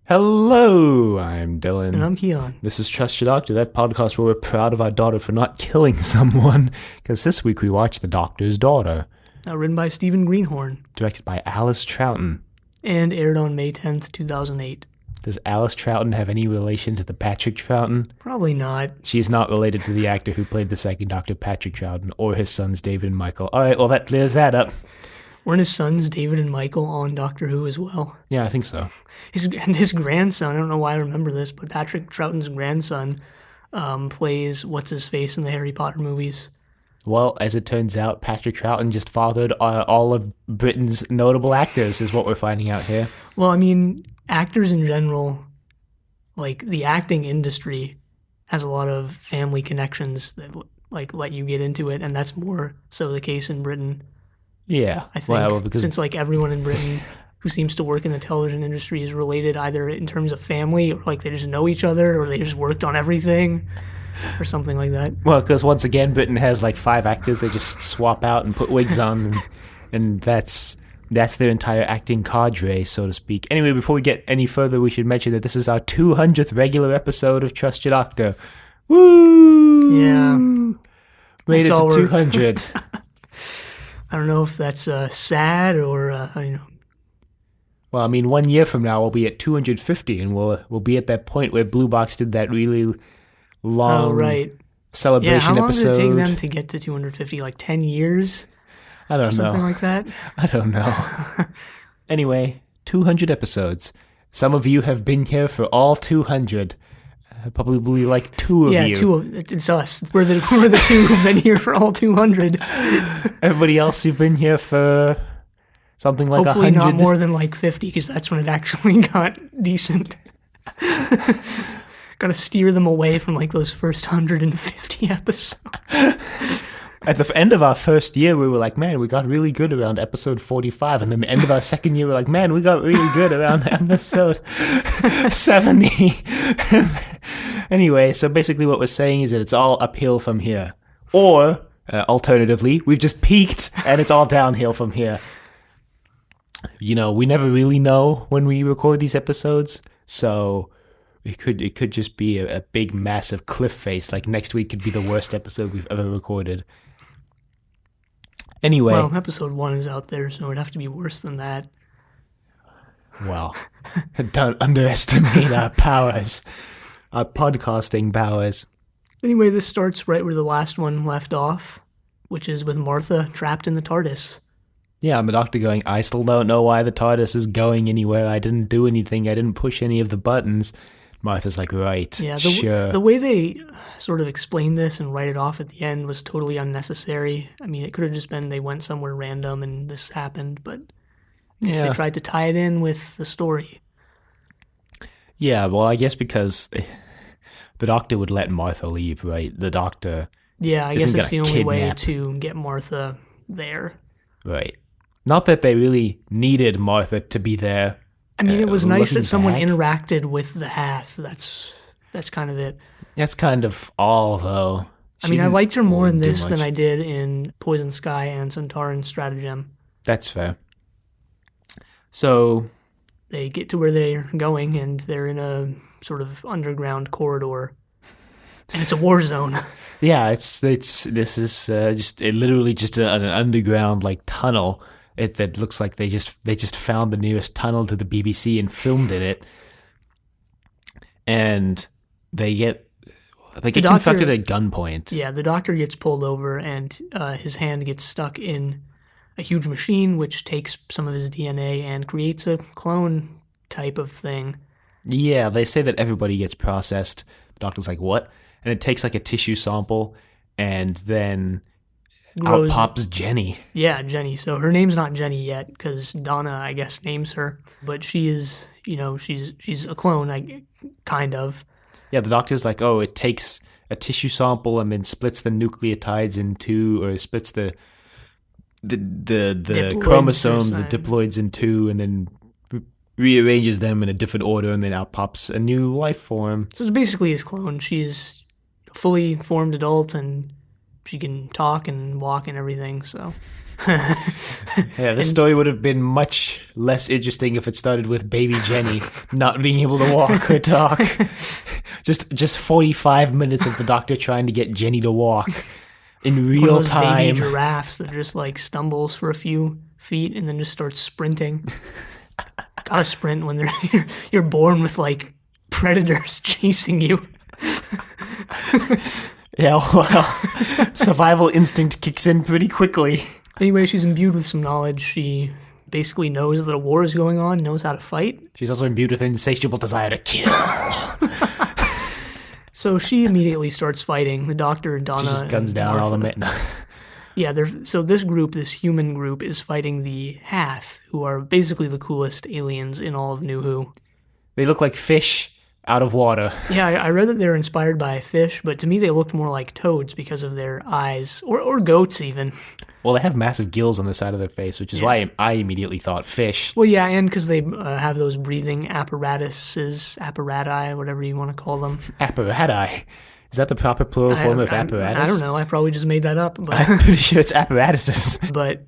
Hello, I'm Dylan. And I'm Kiyan. This is Trust Your Doctor, that podcast where we're proud of our daughter for not killing someone. Because this week we watched The Doctor's Daughter. Written by Stephen Greenhorn. Directed by Alice Troughton. And aired on May 10th, 2008. Does Alice Troughton have any relation to the Patrick Troughton? Probably not. She is not related to the actor who played the second Doctor, Patrick Troughton, or his sons David and Michael. Alright, well that clears that up. Weren't his sons, David and Michael, on Doctor Who as well? Yeah, I think so. His grandson, I don't know why I remember this, but Patrick Troughton's grandson plays What's-His-Face in the Harry Potter movies. Well, as it turns out, Patrick Troughton just fathered all of Britain's notable actors, is what we're finding out here. Well, I mean, actors in general, like the acting industry, has a lot of family connections that like let you get into it, and that's more so the case in Britain. Yeah, I think, well, because since like everyone in Britain who seems to work in the television industry is related either in terms of family or like they just know each other or they just worked on everything or something like that. Well, because once again, Britain has like 5 actors they just swap out and put wigs on, and that's their entire acting cadre, so to speak. Anyway, before we get any further, we should mention that this is our 200th regular episode of Trust Your Doctor. Woo! Yeah. Made it to 200. I don't know if that's sad or, Well, I mean, 1 year from now we'll be at 250, and we'll be at that point where Blue Box did that really long celebration how long episode. did it take them to get to 250? Like 10 years? I don't know. Something like that? I don't know. Anyway, 200 episodes. Some of you have been here for all 200. Probably like 2 of you. Yeah, it's us. We're the 2 who've been here for all 200. Everybody else, you've been here for something like 100. Hopefully not more than like 50, because that's when it actually got decent. Gotta steer them away from like those first 150 episodes. At the end of our first year, we were like, man, we got really good around episode 45. And then the end of our second year, we're like, man, we got really good around episode 70. Anyway, so basically what we're saying is that it's all uphill from here. Or, alternatively, we've just peaked and it's all downhill from here. You know, we never really know when we record these episodes, so it could just be a big, massive cliff face. Like next week could be the worst episode we've ever recorded. Anyway. Well, episode 1 is out there, so it'd have to be worse than that. Well, don't underestimate our powers. Our podcasting powers. Anyway, this starts right where the last one left off, which is with Martha trapped in the TARDIS. Yeah, I'm the Doctor going, I still don't know why the TARDIS is going anywhere. I didn't do anything. I didn't push any of the buttons. Martha's like, right, sure. The way they sort of explained this and write it off at the end was totally unnecessary. I mean, it could have just been they went somewhere random and this happened, but they tried to tie it in with the story. Yeah, well, I guess because the Doctor would let Martha leave, right? The Doctor I guess it's the only way kidnap. to get Martha there. Right. Not that they really needed Martha to be there. I mean, it was nice that someone back. interacted with the Hath. That's kind of it. That's kind of all, though. I mean, I liked her more in this than I did in Poison Sky and Centauran Stratagem. That's fair. So they get to where they're going, and they're in a sort of underground corridor, and it's a war zone. Yeah, this is just literally just an underground like tunnel. That looks like they just found the nearest tunnel to the BBC and filmed in it, and they get confronted at gunpoint. Yeah, the Doctor gets pulled over, and his hand gets stuck in a huge machine, which takes some of his DNA and creates a clone type of thing. Yeah, they say that everybody gets processed. The Doctor's like, what? And it takes like a tissue sample, and then out pops Jenny. Yeah, Jenny. So her name's not Jenny yet, because Donna, I guess, names her. But she is, she's a clone, kind of. Yeah, the Doctor's like, oh, it takes a tissue sample and then splits the nucleotides in two, or splits the chromosomes, the diploids in two, and then rearranges them in a different order, and then out pops a new life form. So it's basically his clone. She's a fully formed adult, and she can talk and walk and everything, so... Yeah, this story would have been much less interesting if it started with baby Jenny not being able to walk or talk. Just 45 minutes of the doctor trying to get Jenny to walk in real One of those time. baby giraffes that just like stumbles for a few feet and then just starts sprinting. Gotta sprint when you're born with like predators chasing you. Yeah, well, survival instinct kicks in pretty quickly. Anyway, she's imbued with some knowledge. She basically knows that a war is going on, knows how to fight. She's also imbued with an insatiable desire to kill. So she immediately starts fighting. The doctor and Donna. She just guns down all the men. Yeah, so this group, this human group, is fighting the Hath, who are basically the coolest aliens in all of New Who. They look like fish out of water. Yeah, I read that they're inspired by fish, but to me they looked more like toads because of their eyes, or goats even. Well, they have massive gills on the side of their face, which is why I immediately thought fish. Well, yeah, and because they have those breathing apparati, whatever you want to call them. Apparati? Is that the proper plural form of apparatus? I don't know. I probably just made that up. But I'm pretty sure it's apparatuses. But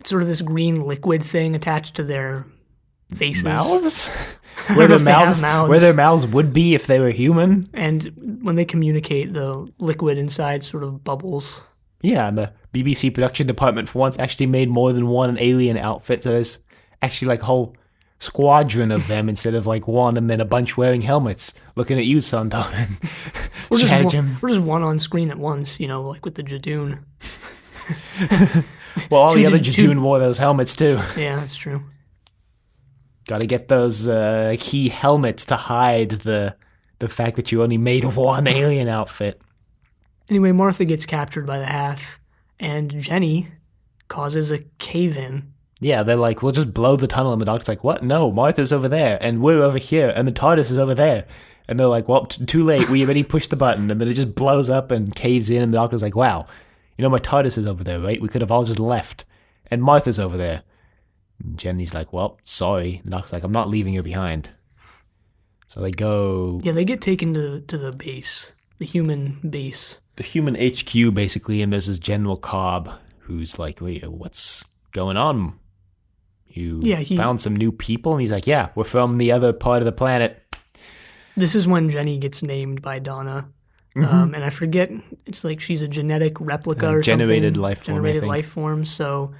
it's sort of this green liquid thing attached to their faces. Mouths? Where their mouths would be if they were human? And when they communicate, the liquid inside sort of bubbles. Yeah, and the BBC production department for once actually made more than one alien outfit, so there's actually like a whole squadron of them instead of like one and then a bunch wearing helmets looking at you, Sondheim. We're just one on screen at once, like with the Jadoon. Well, all the other Jadoon wore those helmets too. Yeah, that's true. Gotta get those key helmets to hide the fact that you only made one alien outfit. Anyway, Martha gets captured by the Hath, and Jenny causes a cave-in. Yeah, they're like, we'll just blow the tunnel, and the doctor's like, what? No, Martha's over there, and we're over here, and the TARDIS is over there. And they're like, well, too late, we already pushed the button, and then it just blows up and caves in, and the doctor's like, wow, my TARDIS is over there, right? We could have all just left, and Martha's over there. And Jenny's like, well, sorry. The doctor's like, I'm not leaving you behind. So they go... Yeah, they get taken to the base, the human base. The human HQ, basically, and there's this General Cobb, who's like, wait, what's going on? You found some new people? And he's like, yeah, we're from the other part of the planet. This is when Jenny gets named by Donna. Mm-hmm. And I forget, it's like she's a genetic replica or generated something. Life form, generated life form. So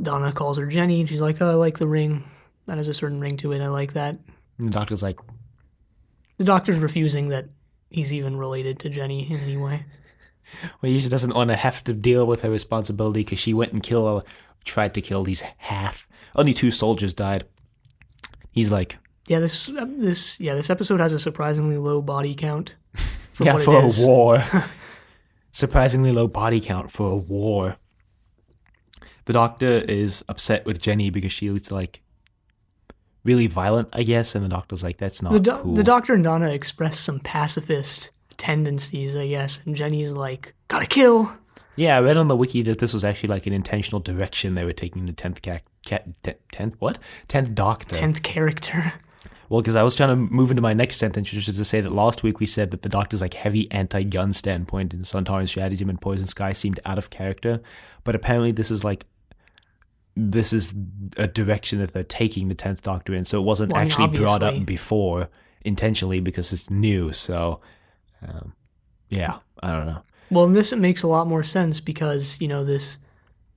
Donna calls her Jenny, and she's like, oh, I like the ring. That has a certain ring to it. I like that. And the doctor's like... The doctor's refusing that he's even related to Jenny in any way. Well, he just doesn't want to have to deal with her responsibility because she went and tried to kill these Hath. Only 2 soldiers died. He's like... Yeah, this episode has a surprisingly low body count. For a war. Surprisingly low body count for a war. The doctor is upset with Jenny because she's like really violent, I guess, and the doctor's like, that's not cool. The doctor and Donna express some pacifist tendencies, I guess, and Jenny's like, gotta kill. Yeah, I read on the wiki that this was actually like an intentional direction they were taking the 10th Doctor. 10th character. Well, because I was trying to move into my next sentence, which is to say that last week we said that the Doctor's like heavy anti-gun standpoint in Sontaran's stratagem and Poison Sky seemed out of character, but apparently this is a direction that they're taking the 10th Doctor in, so it wasn't actually brought up before intentionally because it's new, so yeah, I don't know. Well, in this it makes a lot more sense because, this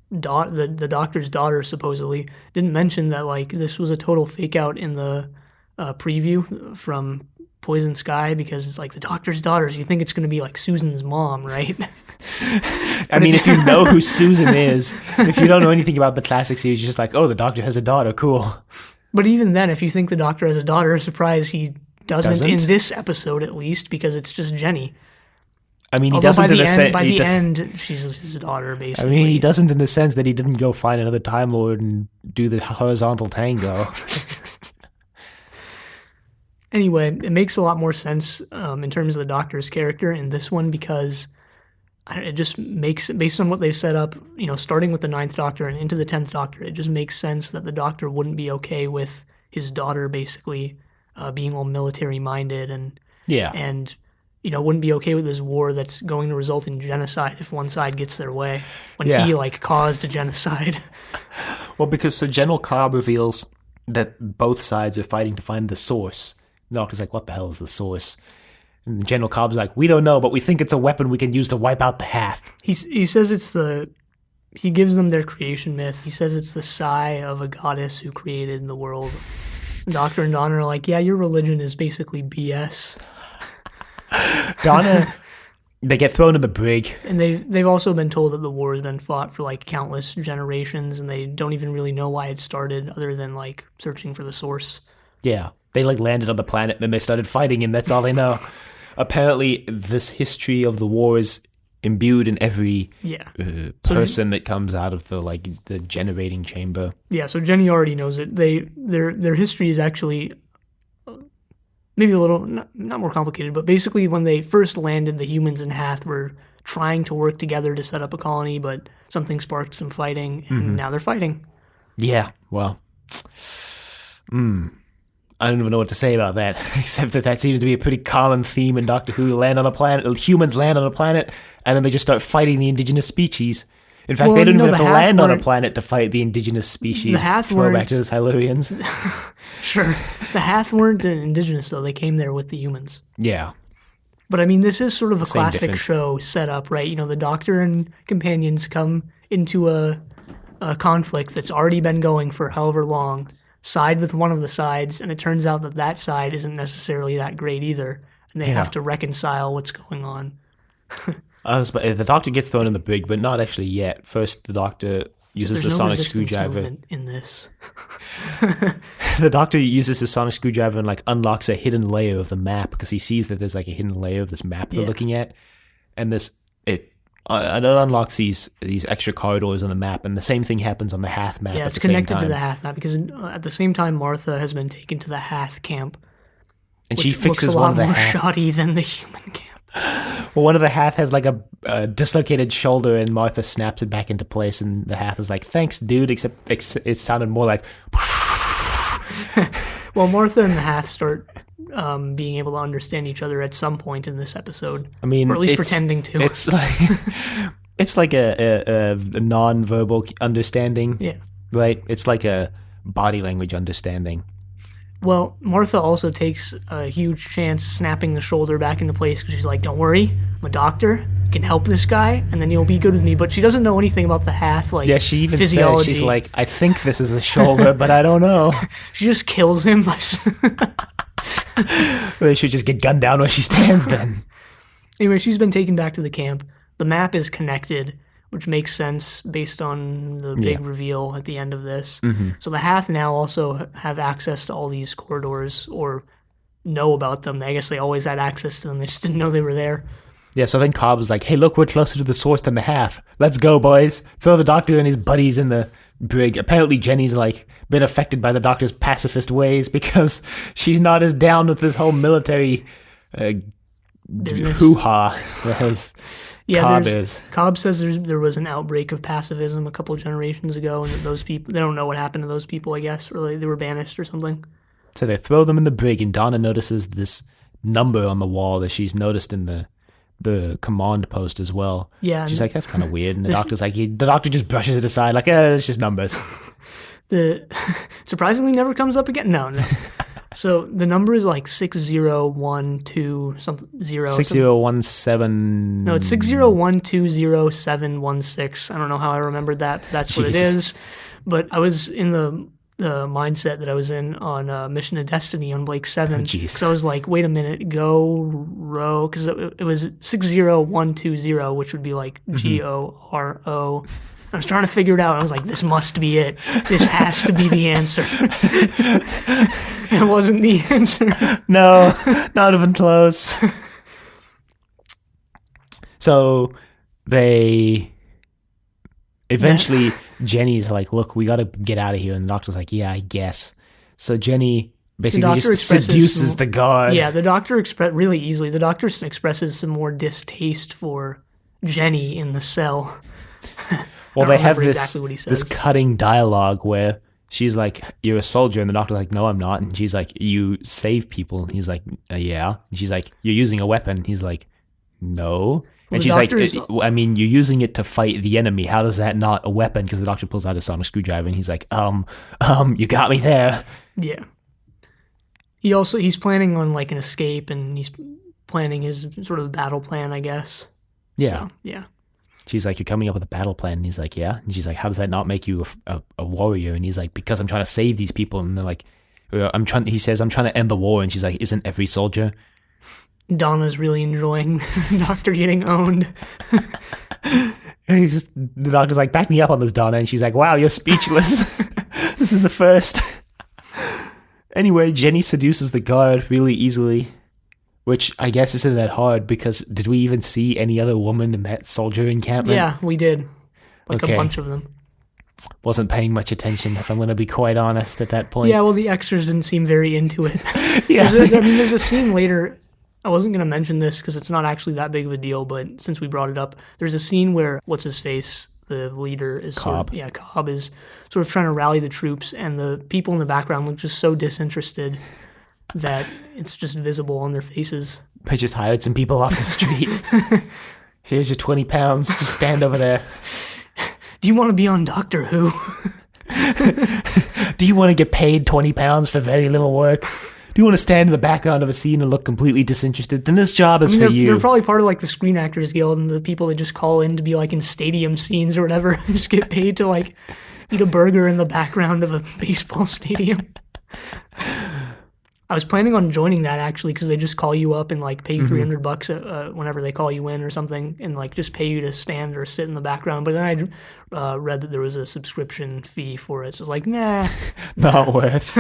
the Doctor's daughter supposedly didn't mention that like this was a total fake out in the preview from Poison Sky because it's like the Doctor's daughter, so you think it's going to be like Susan's mom, right? I mean, if you know who Susan is, if you don't know anything about the classic series, you're just like, oh, the Doctor has a daughter, cool. But even then, if you think the Doctor has a daughter, surprise, he doesn't in this episode at least, because it's just Jenny. I mean, he doesn't in the sense... By the end, she's his daughter, basically. I mean, he doesn't in the sense that he didn't go find another Time Lord and do the horizontal tango. Anyway, it makes a lot more sense in terms of the Doctor's character in this one because it just makes, based on what they set up, starting with the 9th Doctor and into the 10th Doctor, it just makes sense that the Doctor wouldn't be okay with his daughter basically being all military-minded and wouldn't be okay with this war that's going to result in genocide if one side gets their way, when Yeah. he caused a genocide. Well, because so General Cobb reveals that both sides are fighting to find the source. The Doctor's like, what the hell is the source? And General Cobb's like, we don't know, but we think it's a weapon we can use to wipe out the Hath. He says he gives them their creation myth. He says it's the sigh of a goddess who created the world. The Doctor and Donna are like, yeah, your religion is basically BS. Donna, they get thrown in the brig. And they've also been told that the war has been fought for countless generations, and they don't even really know why it started, other than searching for the source. Yeah, they landed on the planet, and then they started fighting, and that's all they know. Apparently, this history of the war is imbued in every person that comes out of the generating chamber. Yeah, so Jenny already knows it. Their history is actually maybe a little not more complicated, but basically when they first landed, the humans and Hath were trying to work together to set up a colony, but something sparked some fighting, and now they're fighting. Yeah, well, I don't even know what to say about that, except that seems to be a pretty common theme in Doctor Who. Humans land on a planet, and then they just start fighting the indigenous species. In fact, they don't even have to land on a planet to fight the indigenous species. The Hath Throw back to the Silurians. Sure. The Hath weren't indigenous, though. They came there with the humans. Yeah. But, I mean, this is sort of a classic difference. show setup, right? The Doctor and companions come into a conflict that's already been going for however long, side with one of the sides, and it turns out that side isn't necessarily that great either, and they have to reconcile what's going on. But the Doctor gets thrown in the brig, but not actually yet. First, the Doctor uses the sonic screwdriver. In this. The Doctor uses the sonic screwdriver and unlocks a hidden layer of the map, because he sees that there's a hidden layer of this map they're looking at, and it unlocks these extra corridors on the map, and the same thing happens on the Hath map. Yeah, at it's the same connected time. to the Hath map, because at the same time Martha has been taken to the Hath camp, and which she fixes looks a lot one of the more Hath. shoddy than the human camp. Well, one of the Hath has a dislocated shoulder, and Martha snaps it back into place, and the Hath is like, "Thanks, dude." Except it sounded more like. Well, Martha and the Hath start being able to understand each other at some point in this episode. I mean, or at least pretending to. It's like a non-verbal understanding. Yeah. Right. It's like a body language understanding. Well, Martha also takes a huge chance snapping the shoulder back into place, because she's like, don't worry, I'm a doctor, I can help this guy, and then he'll be good with me. But she doesn't know anything about the Hath, Yeah, she even physiology. says, she's like, I think this is a shoulder, but I don't know. She just kills him. They should just get gunned down where she stands then. Anyway, she's been taken back to the camp. The map is connected, which makes sense based on the big reveal at the end of this. Mm-hmm. So the Hath now also have access to all these corridors, or know about them. I guess they always had access to them. They just didn't know they were there. Yeah, so then Cobb is like, hey, look, we're closer to the source than the Hath. Let's go, boys. Throw the Doctor and his buddies in the brig. Apparently Jenny's been affected by the Doctor's pacifist ways, because she's not as down with this whole military Business. hoo-ha as Cobb is. Cobb says there was an outbreak of pacifism a couple generations ago, and that those people, they don't know what happened to those people, I guess, or they were banished or something. So they throw them in the brig, and Donna notices this number on the wall that she's noticed in the command post as well. Yeah. She's like, that's kind of weird. And the Doctor's like, the Doctor just brushes it aside, it's just numbers. Surprisingly never comes up again. No. So the number is 6012 something 6017. No, it's 60120716. I don't know how I remembered that. But that's what it is. But I was in the mindset that I was in on Mission of Destiny on Blake 7. So I was like, wait a minute, go row, because it was 60120, which would be GORO. I was trying to figure it out. I was like, this must be it. This has to be the answer. It wasn't the answer. No, not even close. So they eventually, Jenny's like, look, we got to get out of here. And the Doctor's like, yeah, I guess. So Jenny basically just seduces the guard. Yeah, the Doctor really easily. The Doctor expresses some more distaste for Jenny in the cell. Well, they have exactly what he says. this cutting dialogue where she's like, you're a soldier. And the doctor's like, no, I'm not. And she's like, you save people. And he's like, yeah. And she's like, you're using a weapon. And he's like, no. And she's like, I mean, you're using it to fight the enemy. How is that not a weapon? Because the doctor pulls out a sonic screwdriver and he's like, you got me there. Yeah. He's planning on like an escape, and he's planning his sort of battle plan, I guess. Yeah. So, yeah. She's like, you're coming up with a battle plan. And he's like, yeah. And she's like, how does that not make you a warrior? And he's like, because I'm trying to save these people. And they're like, he says, I'm trying to end the war. And she's like, isn't every soldier? Donna's really enjoying the doctor getting owned. The doctor's like, back me up on this, Donna. And she's like, wow, you're speechless. This is the first. Anyway, Jenny seduces the guard really easily, which I guess isn't that hard, because did we even see any other woman in that soldier encampment? Yeah, we did. A bunch of them. Wasn't paying much attention, if I'm going to be quite honest, at that point. Yeah, well, the extras didn't seem very into it. Yeah. There's a scene later. I wasn't going to mention this because it's not actually that big of a deal, but since we brought it up, there's a scene where what's-his-face, the leader, is Cobb. Cobb is sort of trying to rally the troops, and the people in the background look just so disinterested that it's just visible on their faces. I just hired some people off the street. Here's your 20 pounds. Just stand over there. Do you want to be on Doctor Who? Do you want to get paid 20 pounds for very little work? Do you want to stand in the background of a scene and look completely disinterested? Then this job is for you. They're probably part of like the Screen Actors Guild, and the people that just call in to be like in stadium scenes or whatever just get paid to like eat a burger in the background of a baseball stadium. I was planning on joining that actually, because they just call you up and like pay you $300 whenever they call you in or something, and like just pay you to stand or sit in the background. But then I read that there was a subscription fee for it, so I was like, nah, not worth.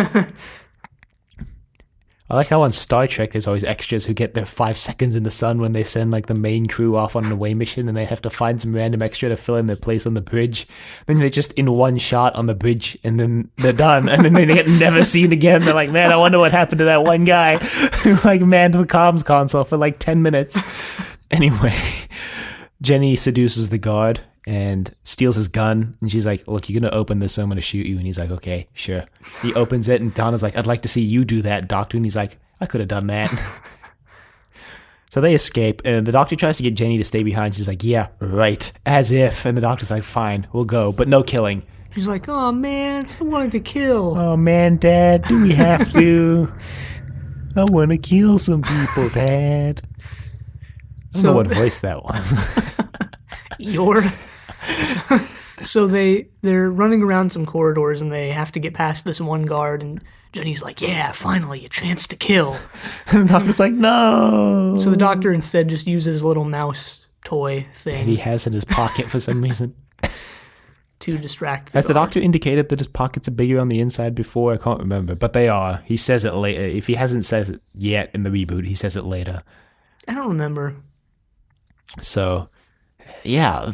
I like how on Star Trek there's always extras who get their 5 seconds in the sun when they send like the main crew off on an away mission, and they have to find some random extra to fill in their place on the bridge. Then they're just in one shot on the bridge, and then they're done, and then they get never seen again. They're like, man, I wonder what happened to that one guy who like manned the comms console for like 10 minutes. Anyway, Jenny seduces the guard and steals his gun, and she's like, look, you're gonna open this, so I'm gonna shoot you. And he's like, okay, sure. He opens it, and Donna's like, I'd like to see you do that, doctor. And he's like, I could have done that. So they escape, and the doctor tries to get Jenny to stay behind. She's like, yeah, right, as if. And the doctor's like, fine, we'll go, but no killing. He's like, oh man, I wanted to kill. Oh man, Dad, do we have to? I want to kill some people, Dad. I don't know what voice that was. So they're running around some corridors, and they have to get past this one guard, and Jenny's like, yeah, finally, a chance to kill. And the doctor's like, no. So the doctor instead just uses a little mouse toy thing that he has in his pocket for some reason. To distract the Has the guard. doctor indicated that his pockets are bigger on the inside before? I can't remember, but they are. He says it later. If he hasn't said it yet in the reboot, he says it later. I don't remember. So, yeah,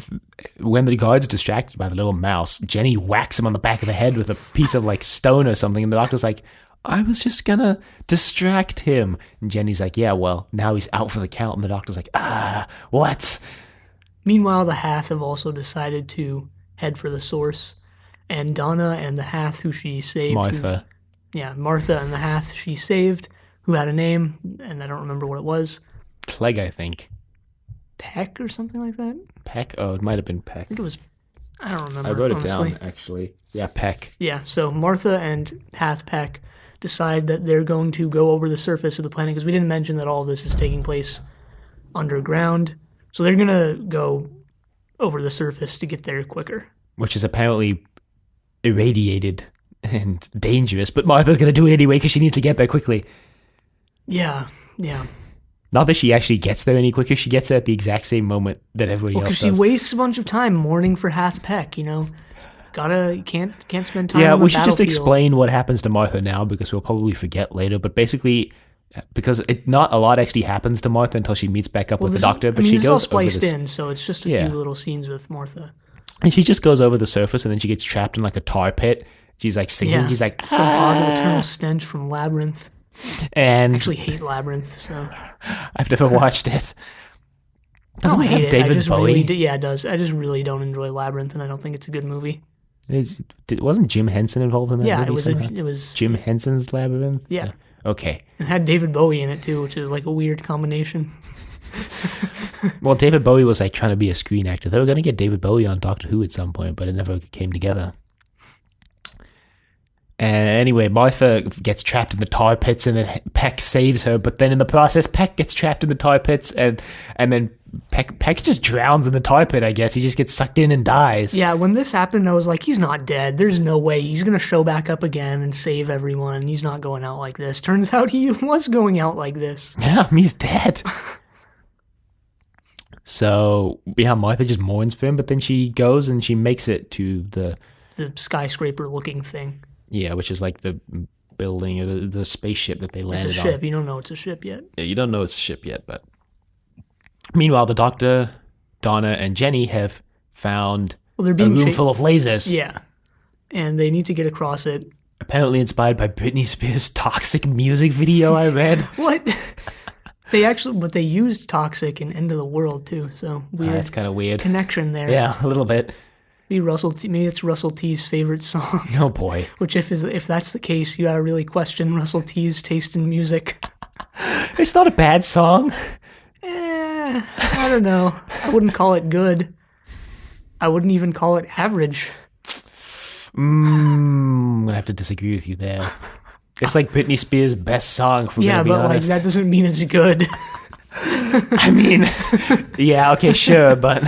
when the guard's distracted by the little mouse, Jenny whacks him on the back of the head with a piece of like stone or something, and the doctor's like, I was just gonna distract him. And Jenny's like, yeah, well, now he's out for the count. And the doctor's like, what? Meanwhile, the Hath have also decided to head for the source, and Donna and the Hath who she saved. Martha. Martha and the Hath she saved, who had a name, and I don't remember what it was. Clegg, I think. Peck or something like that? Peck? Oh, it might have been Peck. I think it was, I don't remember. I wrote it honestly. down, actually. Yeah, Peck. Yeah, so Martha and Hath Peck decide that they're going to go over the surface of the planet, because we didn't mention that all of this is taking place underground. So they're going to go over the surface to get there quicker. Which is apparently irradiated and dangerous, but Martha's going to do it anyway because she needs to get there quickly. Yeah. Not that she actually gets there any quicker, she gets there at the exact same moment that everybody else does. Because she wastes a bunch of time mourning for Hath Peck, you know? Can't spend time on the we should just battlefield. explain what happens to Martha now, because we'll probably forget later, but basically, because not a lot actually happens to Martha until she meets back up with the doctor, but she this is goes all over spliced in, so it's just a few little scenes with Martha. And she just goes over the surface, and then she gets trapped in like a tar pit. She's like singing, she's like, it's the bog of eternal stench from Labyrinth. And I actually hate Labyrinth, so I've never watched it. Doesn't it have David Bowie? Yeah, it does. I just really don't enjoy Labyrinth, and I don't think it's a good movie. Wasn't Jim Henson involved in that Yeah, movie it was somehow? it was Jim Henson's Labyrinth? yeah. Okay. It had David Bowie in it too, which is like a weird combination. Well, David Bowie was like trying to be a screen actor. They were going to get David Bowie on Doctor Who at some point, but it never came together. And anyway, Martha gets trapped in the tar pits, and then Peck saves her. But then in the process, Peck gets trapped in the tar pits, and then Peck just drowns in the tar pit, I guess. He just gets sucked in and dies. Yeah, when this happened, I was like, he's not dead. There's no way. He's going to show back up again and save everyone. He's not going out like this. Turns out he was going out like this. Yeah, he's dead. So, yeah, Martha just mourns for him, but then she goes and she makes it to the skyscraper-looking thing. Yeah, which is like the building or the spaceship that they landed on. It's a ship. You don't know it's a ship yet. Yeah, you don't know it's a ship yet, but... Meanwhile, the Doctor, Donna, and Jenny have found a room full of lasers. Yeah, and they need to get across it. Apparently inspired by Britney Spears' Toxic music video, I read. What? But they used Toxic in End of the World, too, so weird. That's kind of weird. Connection there. Yeah, a little bit. Maybe it's Russell T's favorite song. Oh, boy. Which, if that's the case, you gotta really question Russell T's taste in music. It's not a bad song. I don't know. I wouldn't call it good. I wouldn't even call it average. I'm gonna have to disagree with you there. It's like Britney Spears' best song, if we're gonna be honest. Like, that doesn't mean it's good. I mean, yeah, okay, sure, but...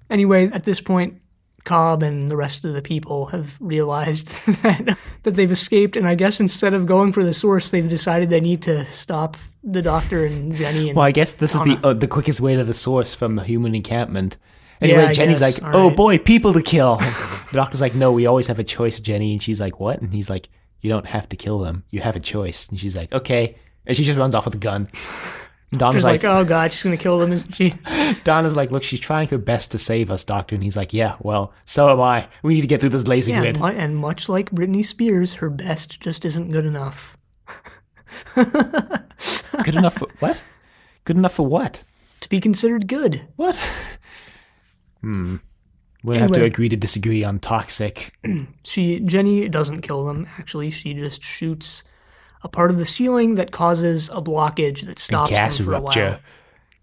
Anyway, at this point, Cobb and the rest of the people have realized that they've escaped, and I guess instead of going for the source, they've decided they need to stop the Doctor and Jenny. And well, I guess this is the quickest way to the source from the human encampment. Anyway, yeah, Jenny's like, oh boy, people to kill. The Doctor's like, no, we always have a choice, Jenny. And she's like, what? And he's like, you don't have to kill them. You have a choice. And she's like, okay. And she just runs off with a gun. Donna's like, oh God, she's going to kill them, isn't she? Donna's like, look, she's trying her best to save us, Doctor. And he's like, yeah, well, so am I. We need to get through this laser grid. And much like Britney Spears, her best just isn't good enough. Good enough for what? Good enough for what? To be considered good. What? We'll have to agree to disagree on Toxic. Jenny doesn't kill them, actually. She just shoots a part of the ceiling that causes a blockage that stops them for a while.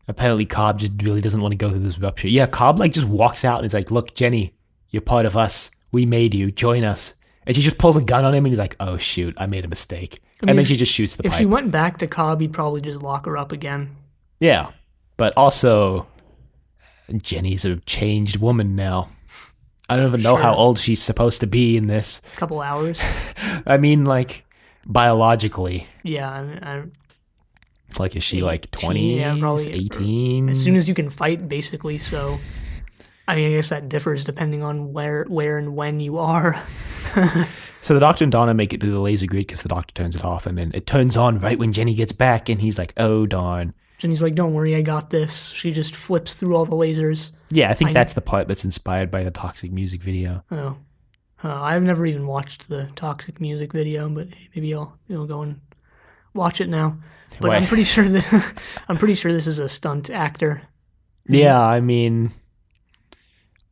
Apparently Cobb just really doesn't want to go through this rupture. Yeah, Cobb like just walks out and is like, look, Jenny, you're part of us. We made you. Join us. And she just pulls a gun on him and he's like, oh shoot, I made a mistake. And then she just shoots the pipe. If she went back to Cobb, he'd probably just lock her up again. Yeah, but also Jenny's a changed woman now. I don't even know how old she's supposed to be in this. A couple hours. I mean, like, biologically. Yeah, like, is she like 20? Yeah, probably 18? As soon as you can fight, basically. So, I mean, I guess that differs depending on where and when you are. So the Doctor and Donna make it through the laser grid because the Doctor turns it off, and then it turns on right when Jenny gets back, and he's like, oh, darn. Jenny's like, don't worry, I got this. She just flips through all the lasers. Yeah, I think that's the part that's inspired by the Toxic music video. Oh. I've never even watched the Toxic music video, but maybe I'll go and watch it now. But I'm pretty sure this is a stunt actor. Yeah, I mean,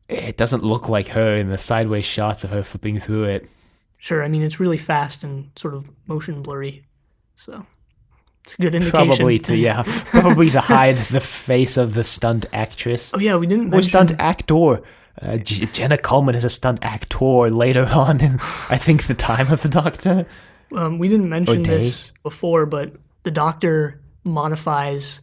it doesn't look like her in the sideways shots of her flipping through it. Sure, I mean, it's really fast and sort of motion blurry, so it's a good indication. Probably to hide the face of the stunt actress. Oh yeah, we didn't mention... Or stunt actor. Jenna Coleman is a stunt actor later on in, I think, the time of the Doctor. We didn't mention this before, but the Doctor modifies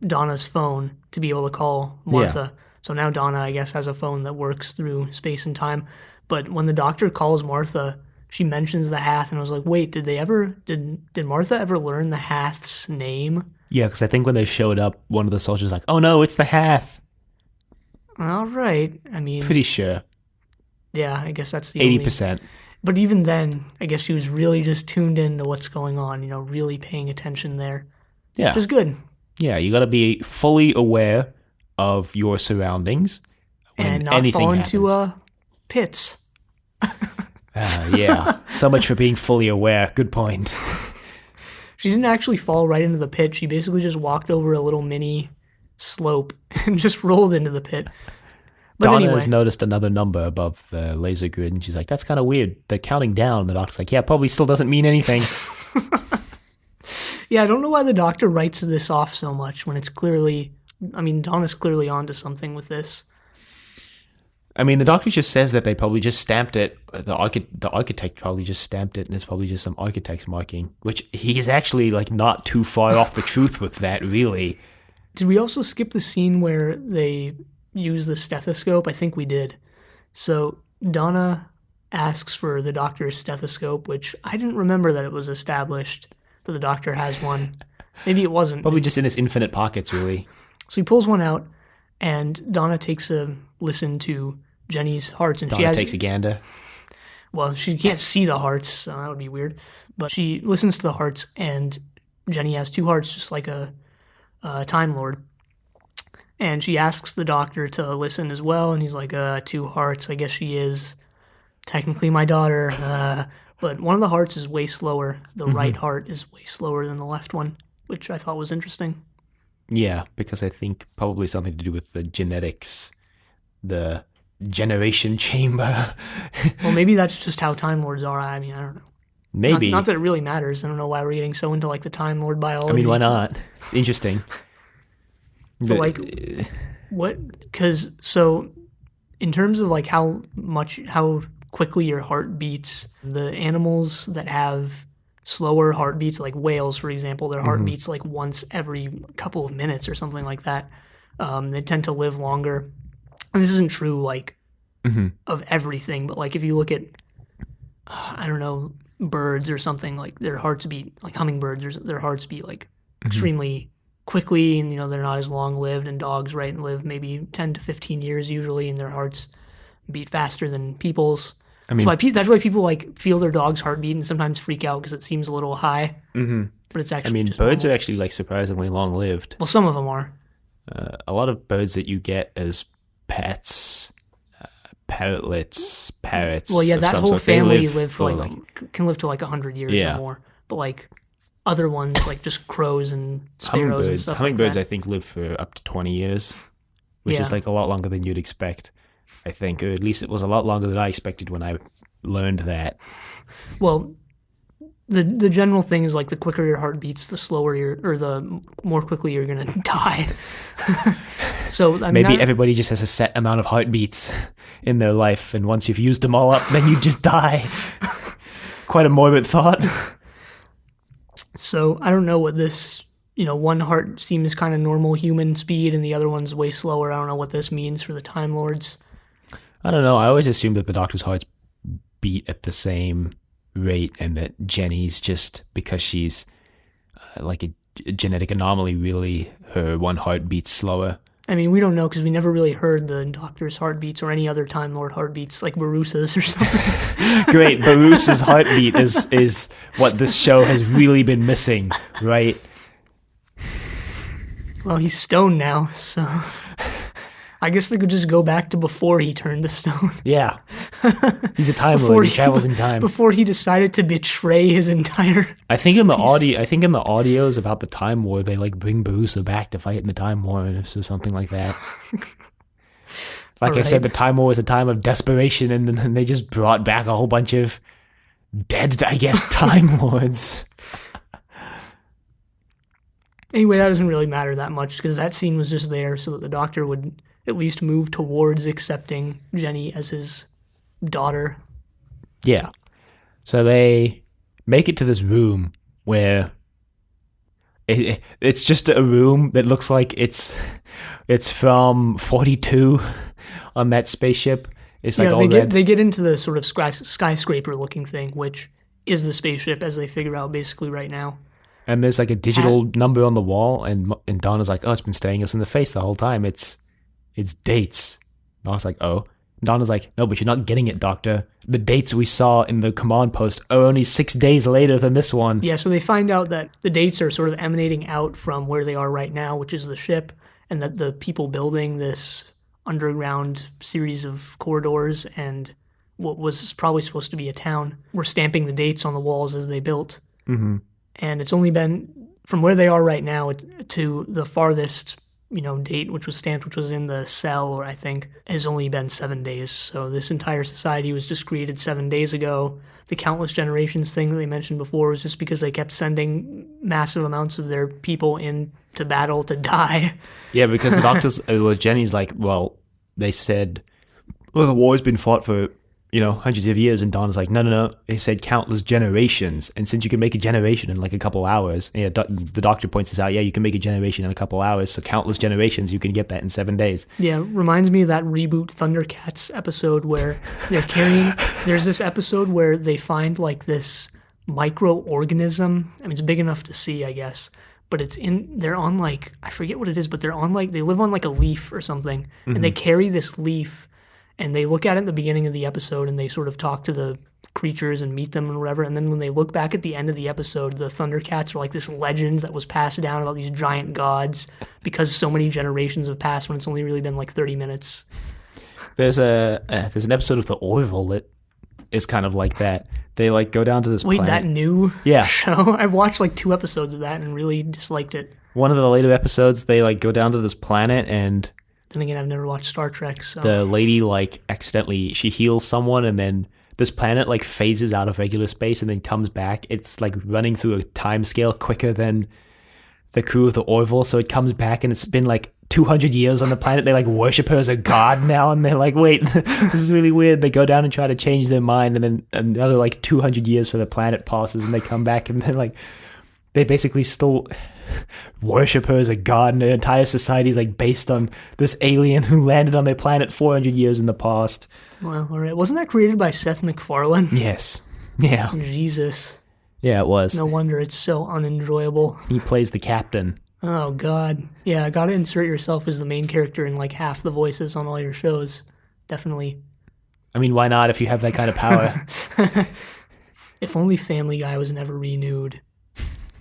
Donna's phone to be able to call Martha. Yeah. So now Donna, I guess, has a phone that works through space and time. But when the Doctor calls Martha, she mentions the Hath, and I was like, wait, did Martha ever learn the Hath's name? Yeah, because I think when they showed up, one of the soldiers was like, oh no, it's the Hath. All right. I mean... Pretty sure. Yeah, I guess that's the 80%. But even then, I guess she was really just tuned into what's going on, really paying attention there. Yeah. Which is good. Yeah, you got to be fully aware of your surroundings when and not anything fall happens. into pits. Yeah, so much for being fully aware. Good point. She didn't actually fall right into the pit. She basically just walked over a little mini slope and just rolled into the pit. But Donna anyway, has noticed another number above the laser grid, and she's like, that's kind of weird. They're counting down. The doctor's like, yeah, probably still doesn't mean anything. yeah, I don't know why the doctor writes this off so much when it's clearly, I mean, Donna's clearly onto something with this. I mean, the doctor just says that they probably just stamped it. The architect probably just stamped it, and it's probably just some architect's marking, which he's actually like not too far off the truth with that, really. Did we also skip the scene where they use the stethoscope? I think we did. So Donna asks for the doctor's stethoscope, which I didn't remember that it was established that the doctor has one. Maybe it wasn't. Probably just in his infinite pockets, really. So he pulls one out, and Donna takes a listen to Jenny's hearts, and Donna takes a gander. Well, she can't see the hearts, so that would be weird. But she listens to the hearts, and Jenny has two hearts, just like a Time Lord. And she asks the doctor to listen as well, and he's like, two hearts, I guess she is technically my daughter. But one of the hearts is way slower. The right heart is way slower than the left one, which I thought was interesting. Yeah, because I think probably something to do with the genetics, the generation chamber. Well, maybe that's just how Time Lords are. I mean, I don't know. Maybe. Not that it really matters. I don't know why we're getting so into like the Time Lord biology. I mean, why not? It's interesting. But like, what? Because so, in terms of like how quickly your heart beats, the animals that have slower heartbeats, like whales, for example, their heart beats like once every couple of minutes or something like that. They tend to live longer. And this isn't true like of everything, but like if you look at, I don't know, birds or something, like their hearts beat, like hummingbirds, or their hearts beat like extremely quickly, and they're not as long lived. And dogs, right, live maybe 10 to 15 years usually, and their hearts beat faster than people's. I mean, that's why people like feel their dog's heartbeat and sometimes freak out because it seems a little high. But it's actually. I mean, birds are actually like surprisingly long lived. Well, some of them are. A lot of birds that you get as pets, parrotlets, parrots. Well, yeah, that whole family can live to like 100 years or more. But like other ones, like just crows and sparrows and stuff hummingbirds, like that. I think, live for up to 20 years, which is like a lot longer than you'd expect. I think, or at least it was a lot longer than I expected when I learned that. Well, the general thing is like the quicker your heart beats, the slower the more quickly you're gonna die. So I mean, maybe everybody just has a set amount of heartbeats in their life, and once you've used them all up, then you just die. Quite a morbid thought. So I don't know what this, one heart seems kind of normal human speed, and the other one's way slower. I don't know what this means for the Time Lords. I don't know. I always assumed that the Doctor's hearts beat at the same rate, and that Jenny's, just because she's like a genetic anomaly, really, her one heart beats slower. I mean, we don't know because we never really heard the Doctor's heartbeats or any other Time Lord heartbeats, like Barusa's or something. Great. Barusa's heartbeat is what this show has really been missing, right? Well, he's stoned now, so I guess they could just go back to before he turned to stone. Yeah. He's a Time Lord. He travels in time. Before he decided to betray his entire I think in the audios about the Time War, they like bring Barusa back to fight in the Time War or something like that. Like I said, the Time War was a time of desperation, and then they just brought back a whole bunch of dead, I guess, Time Lords. Anyway, that doesn't really matter that much because that scene was just there so that the Doctor would at least move towards accepting Jenny as his daughter. Yeah. So they make it to this room where it's just a room that looks like it's from 42 on that spaceship. It's like all red. They get into the sort of skyscraper looking thing, which is the spaceship as they figure out basically right now. And there's like a digital number on the wall, and Donna's like, oh, it's been staring us in the face the whole time. It's dates. Donna's like, oh. Donna's like, no, but you're not getting it, Doctor. The dates we saw in the command post are only 6 days later than this one. Yeah, so they find out that the dates are sort of emanating out from where they are right now, which is the ship, and that the people building this underground series of corridors and what was probably supposed to be a town were stamping the dates on the walls as they built. Mm-hmm. And it's only been from where they are right now to the farthest date, which was stamped, which was in the cell, I think, has only been 7 days. So this entire society was just created 7 days ago. The countless generations thing that they mentioned before was just because they kept sending massive amounts of their people into battle to die. Yeah, because the doctors, Jenny's like, well, they said, well, the war's been fought for, hundreds of years. And Don's like, no. They said countless generations. And since you can make a generation in like a couple hours, the doctor points this out, you can make a generation in a couple hours. So countless generations, you can get that in 7 days. Yeah, reminds me of that reboot Thundercats episode where there's this episode where they find like this microorganism. I mean, it's big enough to see, I guess. But they're on like, I forget what it is, but they're on like, they live on like a leaf or something. Mm-hmm. And they carry this leaf. And they look at it at the beginning of the episode and they sort of talk to the creatures and meet them and whatever. And then when they look back at the end of the episode, the Thundercats are like this legend that was passed down about these giant gods because so many generations have passed when it's only really been like 30 minutes. There's an episode of The Orville that is kind of like that. They like go down to this planet. That new show? I watched like 2 episodes of that and really disliked it. One of the later episodes, they like go down to this planet and... Then again, I've never watched Star Trek, so... The lady, like, accidentally, she heals someone, and then this planet, like, phases out of regular space and then comes back. It's, like, running through a time scale quicker than the crew of the Orville, so it comes back, and it's been, like, 200 years on the planet. They, like, worship her as a god now, and they're like, wait, this is really weird. They go down and try to change their mind, and then another, like, 200 years for the planet passes, and they come back, and then, like, they basically still... worship her as a god, and their entire society is like based on this alien who landed on their planet 400 years in the past. Well, all right. Wasn't that created by Seth MacFarlane? Yes. Yeah. Jesus. Yeah, it was. No wonder it's so unenjoyable. He plays the captain. Oh, God. Yeah, gotta insert yourself as the main character in like half the voices on all your shows. Definitely. I mean, why not if you have that kind of power? If only Family Guy was never renewed.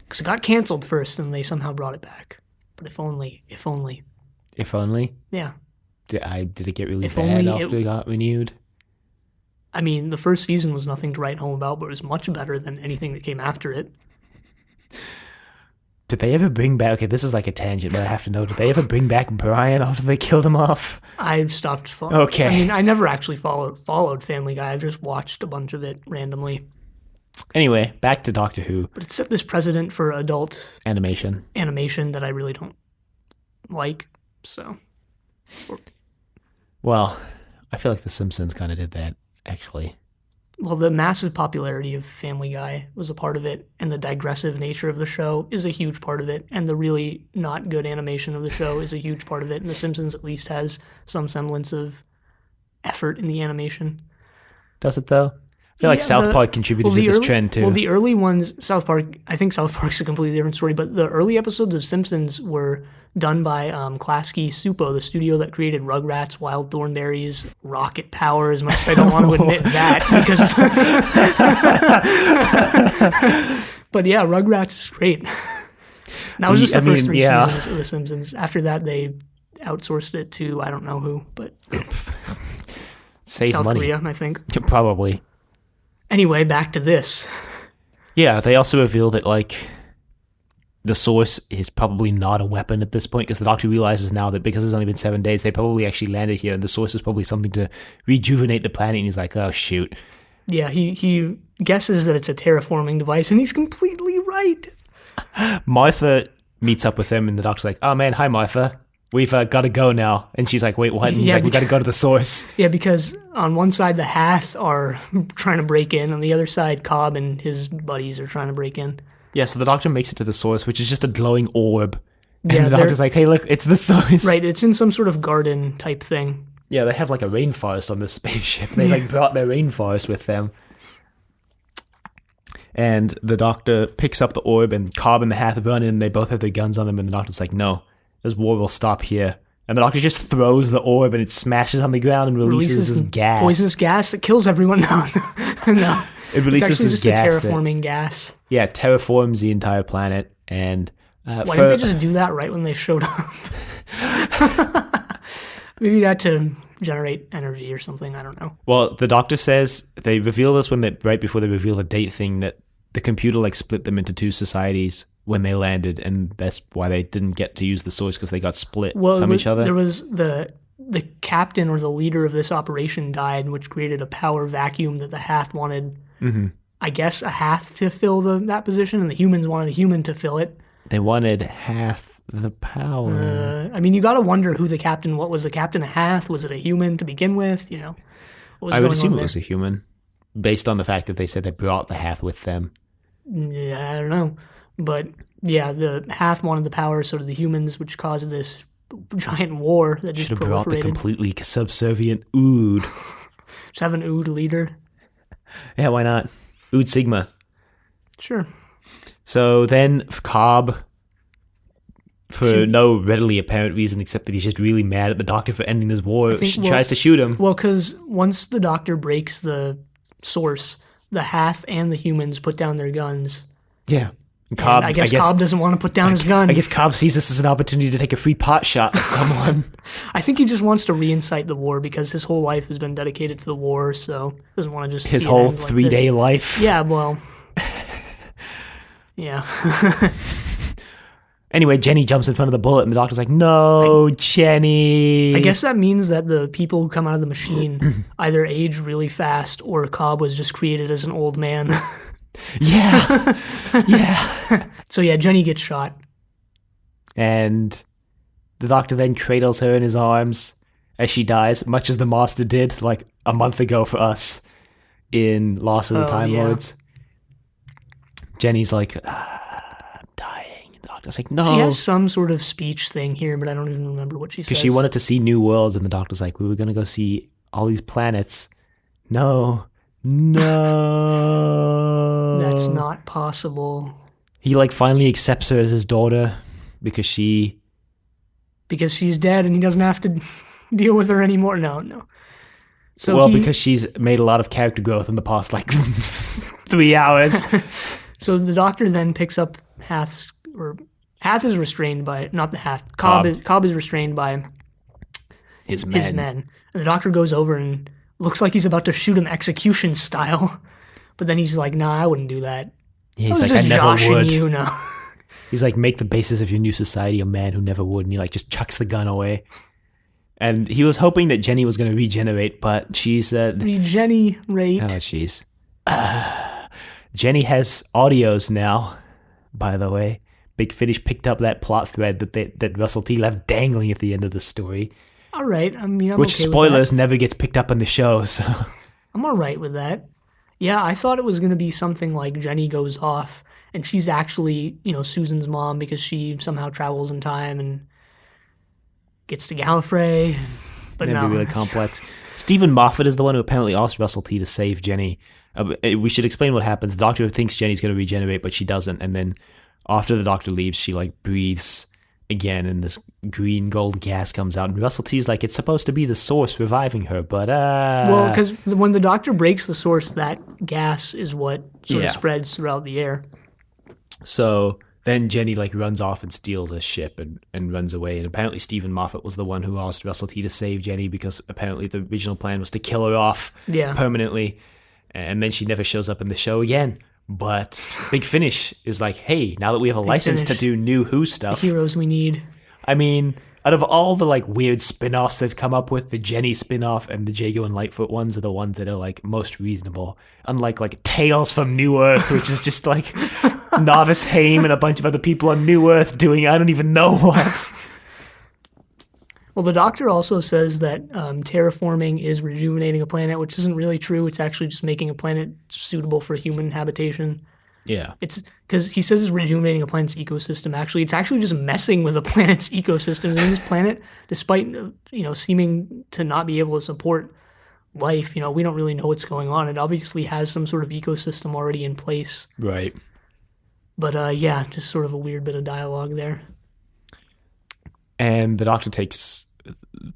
Because it got canceled first, and they somehow brought it back. But if only. If only? Yeah. Did it get really bad after it got renewed? I mean, the first season was nothing to write home about, but it was much better than anything that came after it. Did they ever bring back... Okay, this is like a tangent, but I have to know. Did they ever bring back Brian after they killed him off? I've stopped following... Okay. I mean, I never actually followed Family Guy. I've just watched a bunch of it randomly. Anyway, back to Doctor Who. But it set this precedent for adult animation that I really don't like, so... Well, I feel like The Simpsons kind of did that, actually. Well, the massive popularity of Family Guy was a part of it, and the digressive nature of the show is a huge part of it, and the really not good animation of the show is a huge part of it, and The Simpsons at least has some semblance of effort in the animation. Does it, though? I feel like South Park contributed to this trend, too. Well, the early ones, I think South Park's a completely different story, but the early episodes of Simpsons were done by Klasky Supo, the studio that created Rugrats, Wild Thornberrys, Rocket Power, as much as I don't want to admit that. Because but yeah, Rugrats is great. That was just the first 3 seasons of The Simpsons. After that, they outsourced it to I don't know who, but Save South money. Korea, I think. Probably. Anyway, back to this. Yeah, they also reveal that, like, the Source is probably not a weapon at this point, because the Doctor realizes now that because it's only been 7 days, they probably actually landed here, and the Source is probably something to rejuvenate the planet, and he's like, oh, shoot. Yeah, he guesses that it's a terraforming device, and he's completely right. Martha meets up with him, and the Doctor's like, oh, man, hi, Martha. We've got to go now. And she's like, wait, what? And he's like, we got to go to the Source. Yeah, because on one side, the Hath are trying to break in. On the other side, Cobb and his buddies are trying to break in. Yeah, so the Doctor makes it to the Source, which is just a glowing orb. And the Doctor's like, hey, look, it's the Source. Right, it's in some sort of garden type thing. Yeah, they have like a rainforest on this spaceship. They like brought their rainforest with them. And the Doctor picks up the orb, and Cobb and the Hath run in, and they both have their guns on them, and the Doctor's like, no. This war will stop here. And the Doctor just throws the orb and it smashes on the ground and releases this gas. Poisonous gas that kills everyone. No. It releases it's actually this just gas. A terraforming gas. Yeah, terraforms the entire planet. And why didn't they just do that right when they showed up? Maybe that to generate energy or something. I don't know. Well, the Doctor says they reveal this right before they reveal the date thing, that the computer like split them into 2 societies. when they landed, and that's why they didn't get to use the source, because they got split Well, from each other. there was the captain or the leader of this operation died, which created a power vacuum that the Hath wanted, I guess, a Hath to fill that position, and the humans wanted a human to fill it. They wanted Hath the power. I mean, you got to wonder who the captain. What was the captain a Hath? Was it a human to begin with? What was I would going assume on it was a human, based on the fact that they said they brought the Hath with them. Yeah, I don't know, but yeah, the Hath wanted the power, so did the humans, which caused this giant war that just Should have brought the proliferated. completely subservient Ood. Just have an Ood leader. Yeah, why not? Ood Sigma. Sure. So then Cobb, for no readily apparent reason except that he's just really mad at the Doctor for ending this war, tries to shoot him. Well, because once the Doctor breaks the source, the Hath and the humans put down their guns. Yeah. And Cobb, I guess Cobb doesn't want to put down his gun. I guess Cobb sees this as an opportunity to take a free pot shot at someone. I think he just wants to reincite the war because his whole life has been dedicated to the war, so he doesn't want to just His see whole it end like 3-day this. life. Yeah, well, yeah. Anyway, Jenny jumps in front of the bullet, and the Doctor's like, no, Jenny. I guess that means that the people who come out of the machine either age really fast or Cobb was just created as an old man. Yeah. Yeah. So yeah, Jenny gets shot. And the Doctor then cradles her in his arms as she dies, much as the Master did like a month ago for us in Lost of the Time Lords. Jenny's like, I'm dying. The Doctor's like, no. She has some sort of speech thing here, but I don't even remember what she says. Because she wanted to see new worlds, and the Doctor's like, we were going to go see all these planets. No. That's not possible. He finally accepts her as his daughter because she's dead and he doesn't have to deal with her anymore. No. So because she's made a lot of character growth in the past 3 hours. So the Doctor then picks up Hath is restrained by, not the Hath, Cobb is restrained by his men. And the Doctor goes over and looks like he's about to shoot him execution style. But then he's like, nah, I wouldn't do that. Yeah, he's like, I never would. You know. He's like, make the basis of your new society a man who never would. And he just chucks the gun away. And he was hoping that Jenny was going to regenerate, but she said... Regenerate. Oh, jeez. Jenny has audios now, by the way. Big Finish picked up that plot thread that Russell T left dangling at the end of the story. All right. I mean, I'm which, okay spoilers, with that. never gets picked up in the show, so... I'm all right with that. Yeah, I thought it was going to be something like Jenny goes off, and she's actually, Susan's mom because she somehow travels in time and gets to Gallifrey. But That'd no. be really complex. Stephen Moffat is the one who apparently asked Russell T to save Jenny. We should explain what happens. The Doctor thinks Jenny's going to regenerate, but she doesn't. And then after the Doctor leaves, she breathes again, and this green gold gas comes out. And Russell T's like, it's supposed to be the source reviving her, but Well, because when the Doctor breaks the source, that gas is what sort Yeah. of spreads throughout the air. So then Jenny runs off and steals a ship and runs away. And apparently Stephen Moffat was the one who asked Russell T to save Jenny because apparently the original plan was to kill her off permanently. And then she never shows up in the show again. But Big Finish is like, hey, now that we have a license to do new Who stuff. The heroes we need. I mean, out of all the weird spin-offs they've come up with, the Jenny spin-off and the Jago and Lightfoot ones are the ones that are most reasonable. Unlike Tales from New Earth, which is just Novice Haim and a bunch of other people on New Earth doing I don't even know what. Well, the Doctor also says that terraforming is rejuvenating a planet, which isn't really true. It's actually just making a planet suitable for human habitation. Yeah. It's because he says it's rejuvenating a planet's ecosystem. Actually, it's actually just messing with a planet's ecosystems. And this planet, despite seeming to not be able to support life, we don't really know what's going on. It obviously has some sort of ecosystem already in place. Right. But just sort of a weird bit of dialogue there. And the Doctor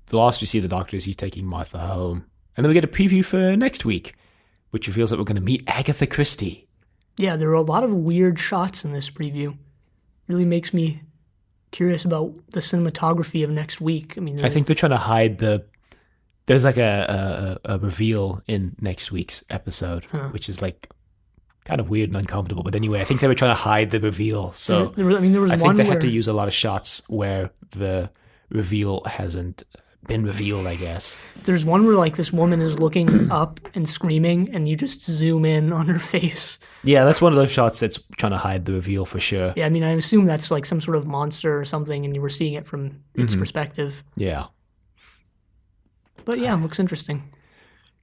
the last we see of the Doctor is he's taking Martha home. And then we get a preview for next week, which reveals that we're going to meet Agatha Christie. Yeah, there are a lot of weird shots in this preview. Really makes me curious about the cinematography of next week. I mean, I think they're trying to hide there's a reveal in next week's episode, which is kind of weird and uncomfortable. But anyway, I think they were trying to hide the reveal. So there was I one think they where, had to use a lot of shots where the reveal hasn't been revealed, I guess. there's one where like this woman is looking up and screaming, and you just zoom in on her face. Yeah, that's one of those shots that's trying to hide the reveal for sure. Yeah, I mean, I assume that's like some sort of monster or something, and you were seeing it from its perspective. Yeah. But yeah, it looks interesting.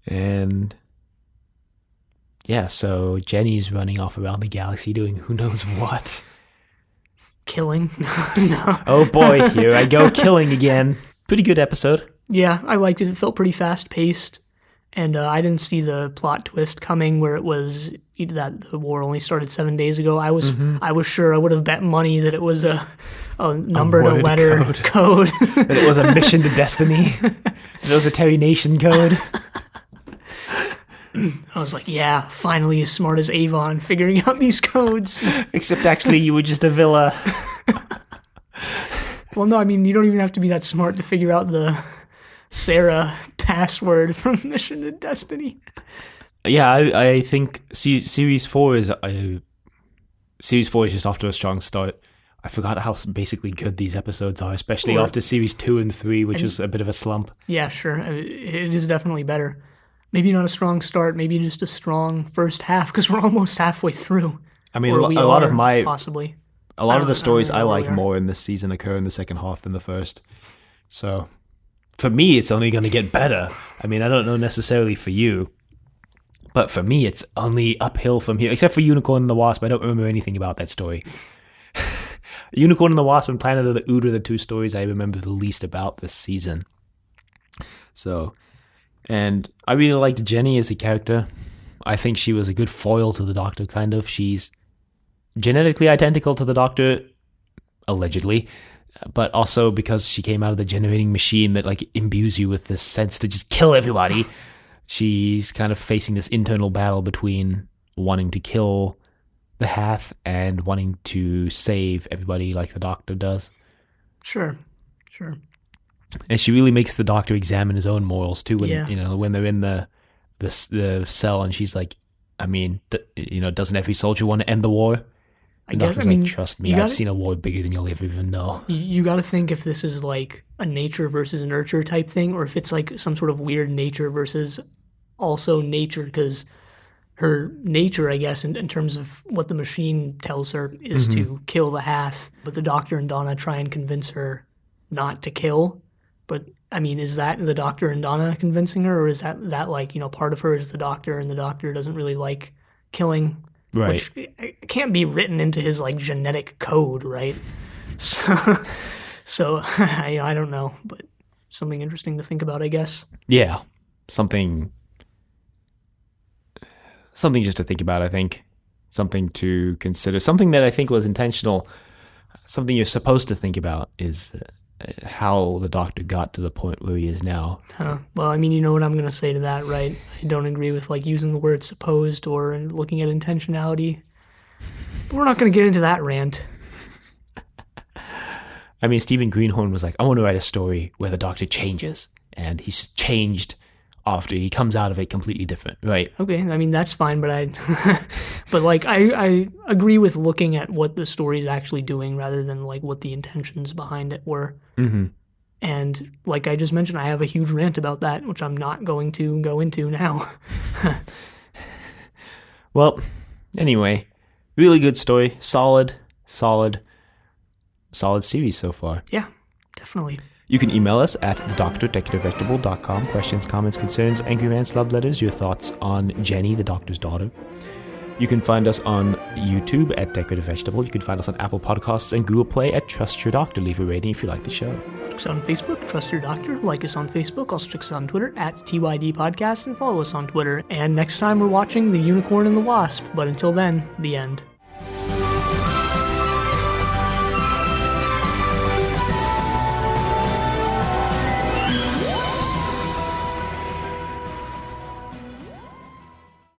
And yeah, so Jenny's running off around the galaxy doing who knows what. Killing. No. Oh boy, here I go killing again. Pretty good episode. Yeah, I liked it. It felt pretty fast paced, and I didn't see the plot twist coming where it was that the war only started 7 days ago. I was sure I would have bet money that it was a numbered word letter code. That it was a mission to destiny. That it was a Terry Nation code. I was like, yeah, finally as smart as Avon figuring out these codes. Except actually you were just a villa. Well, no, I mean, you don't even have to be that smart to figure out the Sarah password from Mission to Destiny. Yeah, I think series 4 is just off to a strong start. I forgot how basically good these episodes are, especially after series 2 and 3, which was a bit of a slump. Yeah, sure. It is definitely better. Maybe not a strong start, maybe just a strong first half, because we're almost halfway through. I mean, a lot of the stories I like more in this season occur in the second half than the first. So, for me, it's only going to get better. I mean, I don't know necessarily for you, but for me, it's only uphill from here. Except for Unicorn and the Wasp, I don't remember anything about that story. Unicorn and the Wasp and Planet of the Ood are the two stories I remember the least about this season. So, and I really liked Jenny as a character. I think she was a good foil to the Doctor, kind of. She's genetically identical to the Doctor, allegedly, but also because she came out of the generating machine that like imbues you with this sense to just kill everybody, she's kind of facing this internal battle between wanting to kill the Hath and wanting to save everybody like the Doctor does. Sure. And she really makes the Doctor examine his own morals too when when they're in the cell, and she's like, I mean, doesn't every soldier want to end the war? Doctor's like, trust me, I've seen a war bigger than you'll ever even know. You got to think if this is like a nature versus nurture type thing, or if it's like some sort of weird nature versus also nature, because her nature, I guess, in terms of what the machine tells her is to kill the Hath, but the Doctor and Donna try and convince her not to kill. But I mean, is that the Doctor and Donna convincing her, or is that like, part of her is the Doctor and the Doctor doesn't really like killing? Right. Which can't be written into his like genetic code, right? So I don't know, but something interesting to think about, I guess. Yeah, something just to think about, I think. Something to consider. Something that I think was intentional. Something you're supposed to think about is how the Doctor got to the point where he is now. Well, I mean, you know what I'm going to say to that, right? I don't agree with like using the word supposed or looking at intentionality. But we're not going to get into that rant. I mean, Stephen Greenhorn was like, I want to write a story where the Doctor changes, and he's changed after he comes out of it completely different, right? Okay, I mean, that's fine, but I agree with looking at what the story is actually doing rather than like what the intentions behind it were. Mm-hmm. And like I just mentioned, I have a huge rant about that, which I'm not going to go into now. Well, anyway, really good story. Solid series so far. Yeah, definitely. You can email us at thedoctor@decorativevegetable.com. Questions, comments, concerns, angry rants, love letters, your thoughts on Jenny, the Doctor's daughter. You can find us on YouTube at Decorative Vegetable. You can find us on Apple Podcasts and Google Play at Trust Your Doctor. Leave a rating if you like the show. Check us out on Facebook, Trust Your Doctor. Like us on Facebook. Also check us out on Twitter at TYD Podcast and follow us on Twitter. And next time we're watching The Unicorn and the Wasp. But until then, the end.